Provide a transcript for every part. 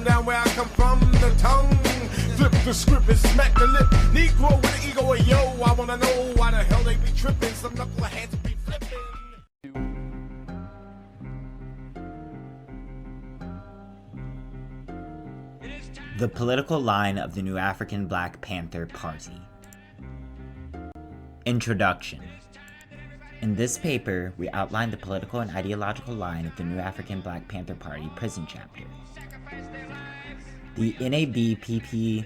down where I come from, the tongue. Flip the script and smack the lip. Negro with the ego of yo. I wanna know why the hell they be tripping. Some knuckleheads be flipping. The political line of the new Afrikan Black Panther Party. Introduction. In this paper, we outline the political and ideological line of the new Afrikan Black Panther Party prison chapter. The NABPPPC,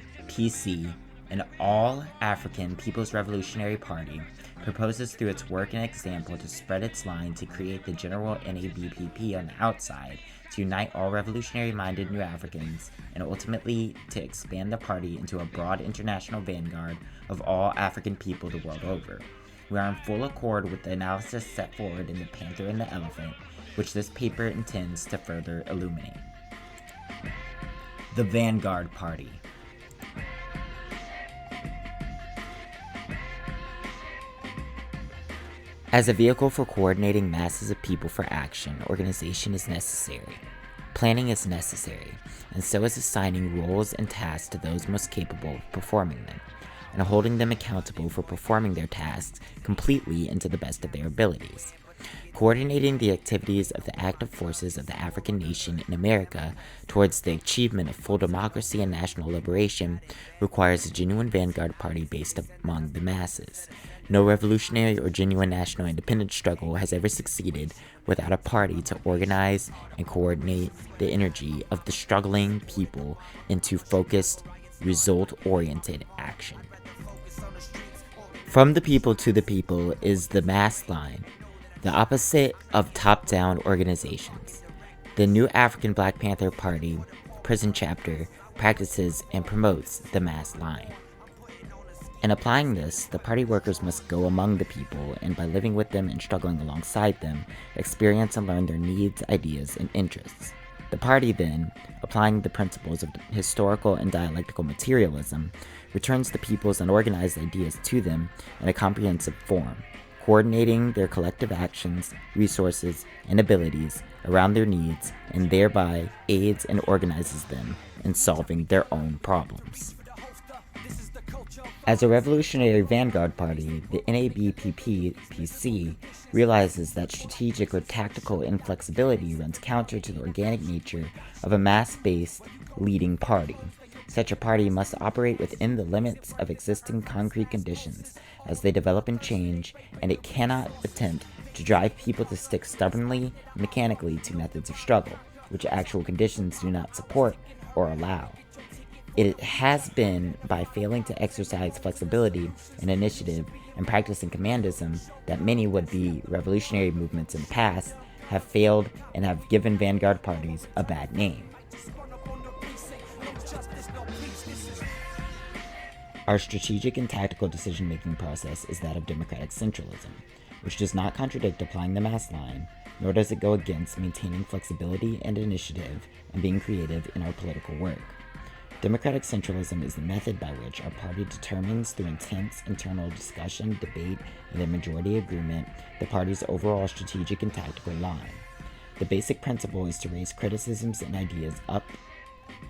an all-African People's Revolutionary Party, proposes through its work and example to spread its line to create the general NABPP on the outside, to unite all revolutionary-minded new Africans, and ultimately to expand the party into a broad international vanguard of all African people the world over. We are in full accord with the analysis set forward in The Panther and the Elephant, which this paper intends to further illuminate. The Vanguard Party. As a vehicle for coordinating masses of people for action, organization is necessary. Planning is necessary, and so is assigning roles and tasks to those most capable of performing them, and holding them accountable for performing their tasks completely and to the best of their abilities. Coordinating the activities of the active forces of the African nation in America towards the achievement of full democracy and national liberation requires a genuine vanguard party based among the masses. No revolutionary or genuine national independence struggle has ever succeeded without a party to organize and coordinate the energy of the struggling people into focused, result-oriented action. From the people to the people is the mass line, the opposite of top-down organizations. The new Afrikan Black Panther Party prison chapter practices and promotes the mass line. In applying this, the party workers must go among the people, and by living with them and struggling alongside them, experience and learn their needs, ideas, and interests. The party then, applying the principles of historical and dialectical materialism, returns the people's unorganized ideas to them in a comprehensive form, coordinating their collective actions, resources, and abilities around their needs, and thereby aids and organizes them in solving their own problems. As a revolutionary vanguard party, the NABPPC realizes that strategic or tactical inflexibility runs counter to the organic nature of a mass-based leading party. Such a party must operate within the limits of existing concrete conditions as they develop and change, and it cannot attempt to drive people to stick stubbornly, mechanically to methods of struggle, which actual conditions do not support or allow. It has been by failing to exercise flexibility and initiative and practicing commandism that many would-be revolutionary movements in the past have failed and have given vanguard parties a bad name. Our strategic and tactical decision-making process is that of democratic centralism, which does not contradict applying the mass line, nor does it go against maintaining flexibility and initiative and being creative in our political work. Democratic centralism is the method by which our party determines through intense internal discussion, debate, and a majority agreement the party's overall strategic and tactical line. The basic principle is to raise criticisms and ideas up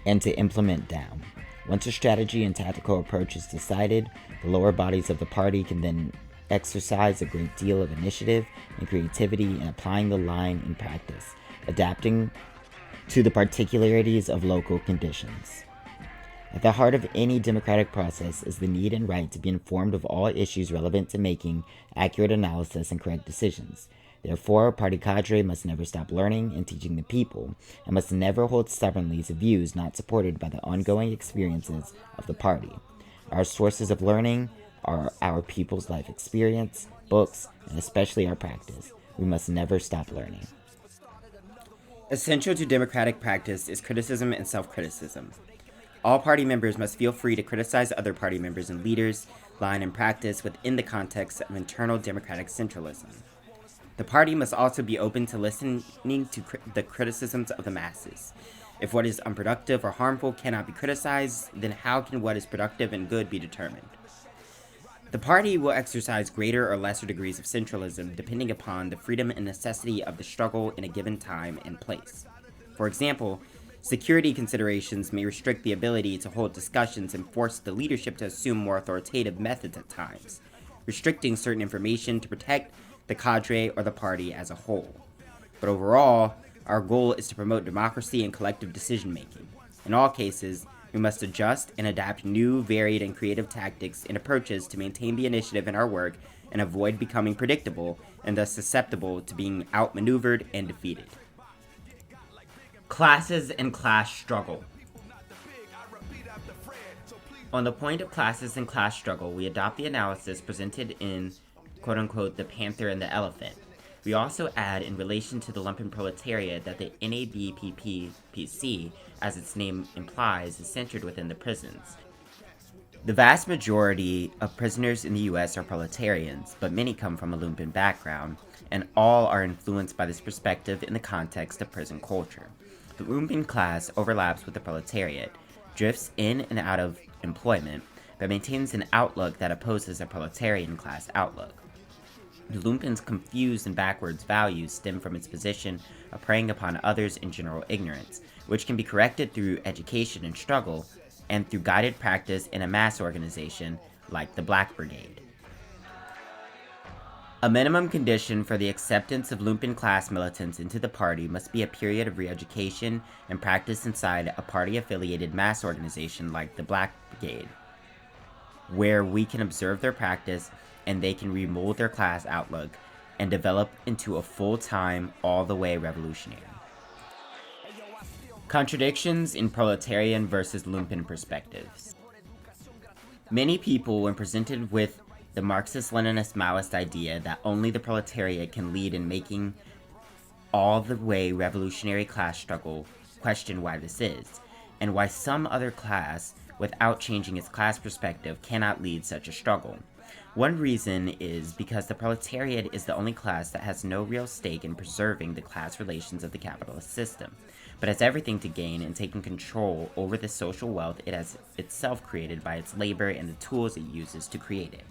and to implement down. Once a strategy and tactical approach is decided, the lower bodies of the party can then exercise a great deal of initiative and creativity in applying the line in practice, adapting to the particularities of local conditions. At the heart of any democratic process is the need and right to be informed of all issues relevant to making accurate analysis and correct decisions. Therefore, a party cadre must never stop learning and teaching the people, and must never hold stubbornly to views not supported by the ongoing experiences of the party. Our sources of learning are our people's life experience, books, and especially our practice. We must never stop learning. Essential to democratic practice is criticism and self-criticism. All party members must feel free to criticize other party members and leaders, line and practice within the context of internal democratic centralism. The party must also be open to listening to the criticisms of the masses. If what is unproductive or harmful cannot be criticized, then how can what is productive and good be determined? The party will exercise greater or lesser degrees of centralism depending upon the freedom and necessity of the struggle in a given time and place. For example, Security considerations may restrict the ability to hold discussions and force the leadership to assume more authoritative methods at times, restricting certain information to protect the cadre or the party as a whole. But overall, our goal is to promote democracy and collective decision-making. In all cases, we must adjust and adapt new, varied, and creative tactics and approaches to maintain the initiative in our work and avoid becoming predictable and thus susceptible to being outmaneuvered and defeated. Classes and class struggle. On the point of classes and class struggle, we adopt the analysis presented in, quote-unquote, The Panther and the Elephant. We also add, in relation to the lumpen proletariat, that the NABPPC, as its name implies, is centered within the prisons. The vast majority of prisoners in the U.S. are proletarians, but many come from a lumpen background, and all are influenced by this perspective in the context of prison culture. The lumpen class overlaps with the proletariat, drifts in and out of employment, but maintains an outlook that opposes a proletarian class outlook. The lumpen's confused and backwards values stem from its position of preying upon others in general ignorance, which can be corrected through education and struggle, and through guided practice in a mass organization like the Black Brigade. A minimum condition for the acceptance of lumpen class militants into the party must be a period of re-education and practice inside a party-affiliated mass organization like the Black Brigade, where we can observe their practice and they can remold their class outlook and develop into a full-time, all-the-way revolutionary. Contradictions in proletarian versus lumpen perspectives. Many people, when presented with the marxist-leninist-maoist idea that only the proletariat can lead in making all-the-way revolutionary class struggle, question why this is, and why some other class, without changing its class perspective, cannot lead such a struggle. One reason is because the proletariat is the only class that has no real stake in preserving the class relations of the capitalist system, but has everything to gain in taking control over the social wealth it has itself created by its labor and the tools it uses to create it.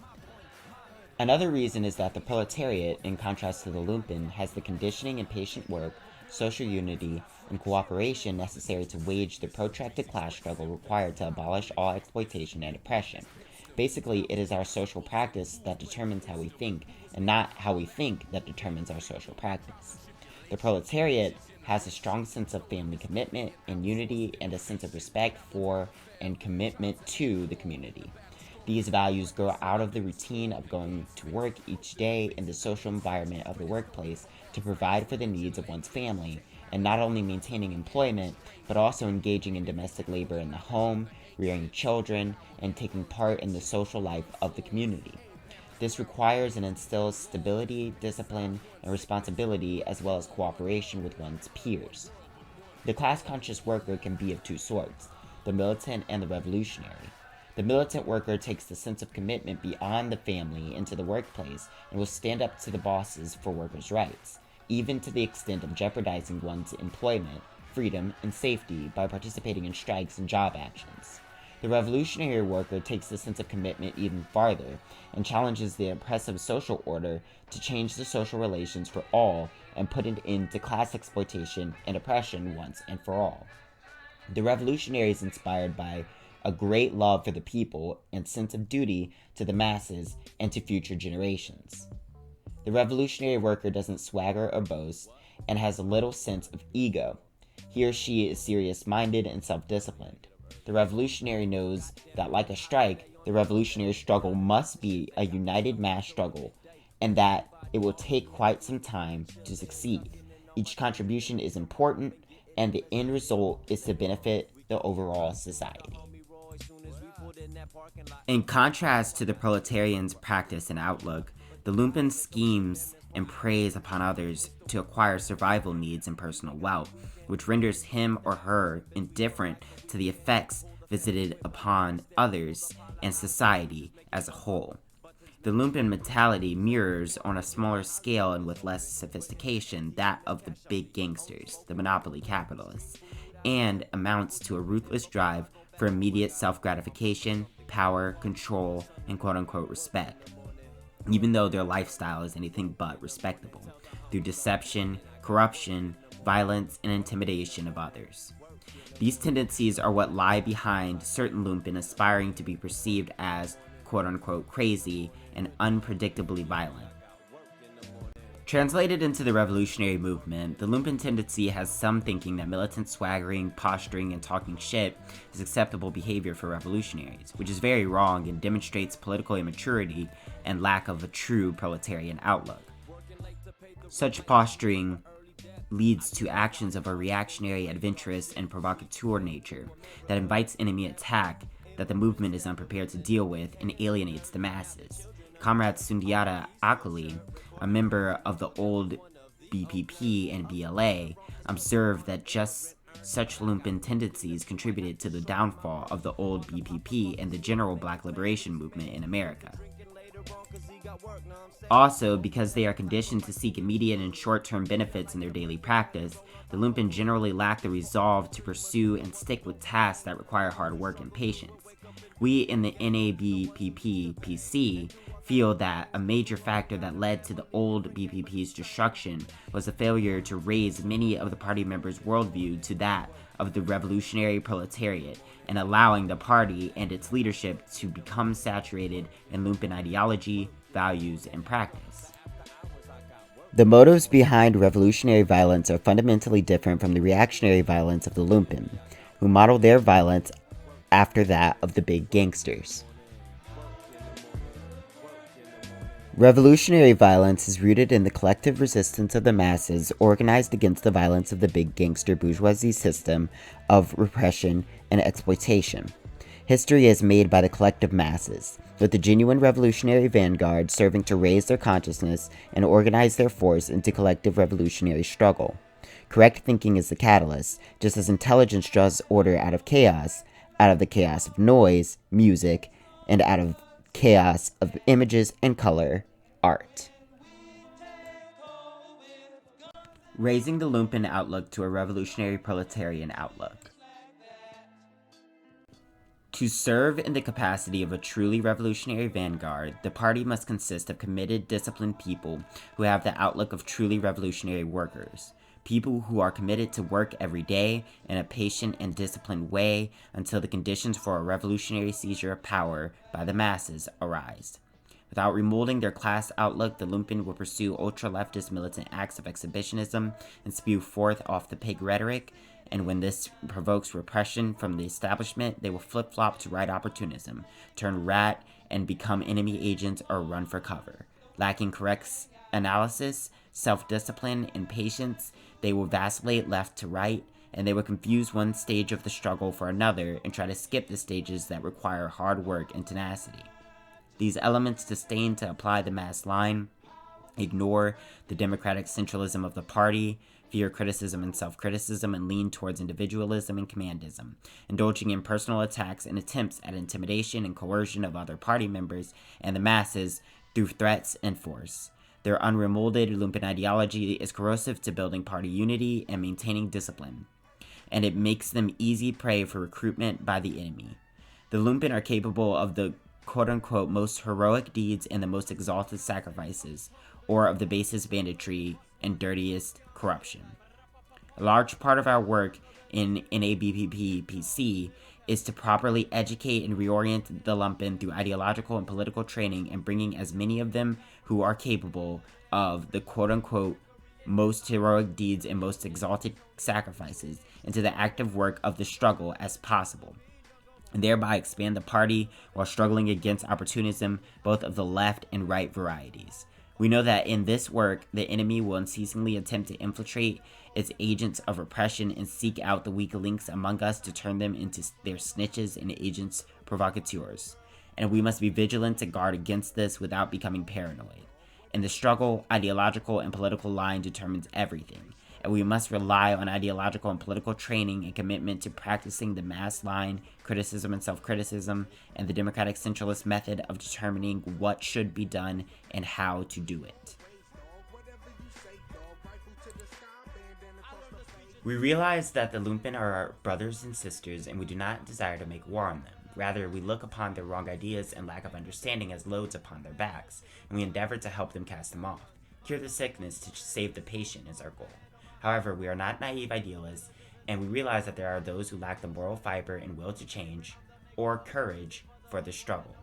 Another reason is that the proletariat, in contrast to the lumpen, has the conditioning and patient work, social unity, and cooperation necessary to wage the protracted class struggle required to abolish all exploitation and oppression. Basically, it is our social practice that determines how we think, and not how we think that determines our social practice. The proletariat has a strong sense of family commitment and unity and a sense of respect for and commitment to the community. These values grow out of the routine of going to work each day in the social environment of the workplace to provide for the needs of one's family, and not only maintaining employment, but also engaging in domestic labor in the home, rearing children, and taking part in the social life of the community. This requires and instills stability, discipline, and responsibility, as well as cooperation with one's peers. The class-conscious worker can be of two sorts, the militant and the revolutionary. The militant worker takes the sense of commitment beyond the family into the workplace and will stand up to the bosses for workers' rights, even to the extent of jeopardizing one's employment, freedom, and safety by participating in strikes and job actions. The revolutionary worker takes the sense of commitment even farther and challenges the oppressive social order to change the social relations for all and put an end to class exploitation and oppression once and for all. The revolutionary is inspired by a great love for the people and sense of duty to the masses and to future generations. The revolutionary worker doesn't swagger or boast and has a little sense of ego. He or she is serious-minded and self-disciplined. The revolutionary knows that, like a strike, the revolutionary struggle must be a united mass struggle, and that it will take quite some time to succeed. Each contribution is important, and the end result is to benefit the overall society. In contrast to the proletarian's practice and outlook, the lumpen schemes and preys upon others to acquire survival needs and personal wealth, which renders him or her indifferent to the effects visited upon others and society as a whole. The lumpen mentality mirrors, on a smaller scale and with less sophistication, that of the big gangsters, the monopoly capitalists, and amounts to a ruthless drive for immediate self-gratification, power, control, and quote-unquote respect, even though their lifestyle is anything but respectable, through deception, corruption, violence, and intimidation of others. These tendencies are what lie behind certain lumpen aspiring to be perceived as quote-unquote crazy and unpredictably violent. Translated into the revolutionary movement, the lumpen tendency has some thinking that militant swaggering, posturing, and talking shit is acceptable behavior for revolutionaries, which is very wrong and demonstrates political immaturity and lack of a true proletarian outlook. Such posturing leads to actions of a reactionary, adventurous, and provocateur nature that invites enemy attack that the movement is unprepared to deal with and alienates the masses. Comrade Sundiata Acoli, a member of the old BPP and BLA, observed that just such lumpen tendencies contributed to the downfall of the old BPP and the general Black liberation movement in America. Also, because they are conditioned to seek immediate and short-term benefits in their daily practice, the lumpen generally lack the resolve to pursue and stick with tasks that require hard work and patience. We in the NABPP-PC feel that a major factor that led to the old BPP's destruction was the failure to raise many of the party members' worldview to that of the revolutionary proletariat, and allowing the party and its leadership to become saturated in lumpen ideology, values, and practice. The motives behind revolutionary violence are fundamentally different from the reactionary violence of the lumpen, who model their violence after that of the big gangsters. Revolutionary violence is rooted in the collective resistance of the masses organized against the violence of the big gangster bourgeoisie system of repression and exploitation. History is made by the collective masses, with the genuine revolutionary vanguard serving to raise their consciousness and organize their force into collective revolutionary struggle. Correct thinking is the catalyst, just as intelligence draws order out of the chaos of noise, music, and out of chaos of images and color, art. Raising the lumpen outlook to a revolutionary proletarian outlook. To serve in the capacity of a truly revolutionary vanguard, the party must consist of committed, disciplined people who have the outlook of truly revolutionary workers. People who are committed to work every day in a patient and disciplined way until the conditions for a revolutionary seizure of power by the masses arise. Without remolding their class outlook, the lumpen will pursue ultra-leftist militant acts of exhibitionism and spew forth off-the-peg rhetoric, and when this provokes repression from the establishment, they will flip-flop to right opportunism, turn rat, and become enemy agents or run for cover. Lacking correct analysis, self-discipline, and patience, they will vacillate left to right, and they will confuse one stage of the struggle for another and try to skip the stages that require hard work and tenacity. These elements disdain to apply the mass line, ignore the democratic centralism of the party, fear criticism and self-criticism, and lean towards individualism and commandism, indulging in personal attacks and attempts at intimidation and coercion of other party members and the masses through threats and force. Their unremolded lumpen ideology is corrosive to building party unity and maintaining discipline, and it makes them easy prey for recruitment by the enemy. The lumpen are capable of the quote-unquote most heroic deeds and the most exalted sacrifices, or of the basest banditry and dirtiest corruption. A large part of our work in NABPP-PC is to properly educate and reorient the lumpen through ideological and political training and bringing as many of them who are capable of the quote-unquote most heroic deeds and most exalted sacrifices into the active work of the struggle as possible, and thereby expand the party while struggling against opportunism both of the left and right varieties. We know that in this work, the enemy will unceasingly attempt to infiltrate its agents of repression and seek out the weak links among us to turn them into their snitches and agents provocateurs. And we must be vigilant to guard against this without becoming paranoid. In the struggle, ideological and political line determines everything, and we must rely on ideological and political training and commitment to practicing the mass line, criticism and self-criticism, and the democratic centralist method of determining what should be done and how to do it. We realize that the lumpen are our brothers and sisters, and we do not desire to make war on them. Rather, we look upon their wrong ideas and lack of understanding as loads upon their backs, and we endeavor to help them cast them off. Cure the sickness to save the patient is our goal. However, we are not naive idealists, and we realize that there are those who lack the moral fiber and will to change, or courage for the struggle.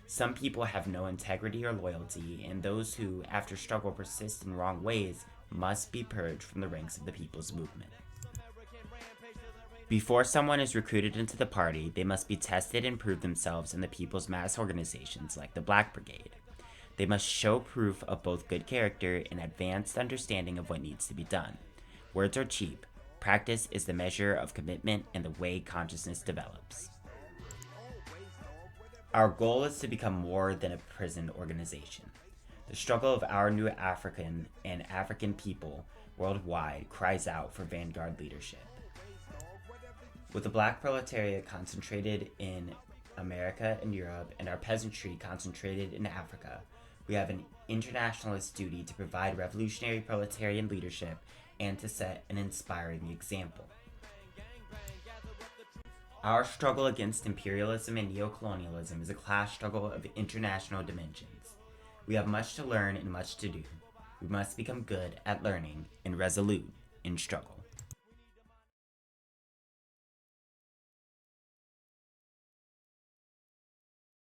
Some people have no integrity or loyalty, and those who, after struggle, persist in wrong ways must be purged from the ranks of the people's movement. Before someone is recruited into the party, they must be tested and prove themselves in the people's mass organizations like the Black Brigade. They must show proof of both good character and advanced understanding of what needs to be done. Words are cheap. Practice is the measure of commitment and the way consciousness develops. Our goal is to become more than a prison organization. The struggle of our new African and African people worldwide cries out for vanguard leadership. With the Black proletariat concentrated in America and Europe, and our peasantry concentrated in Africa, we have an internationalist duty to provide revolutionary proletarian leadership and to set an inspiring example. Our struggle against imperialism and neocolonialism is a class struggle of international dimensions. We have much to learn and much to do. We must become good at learning and resolute in struggle.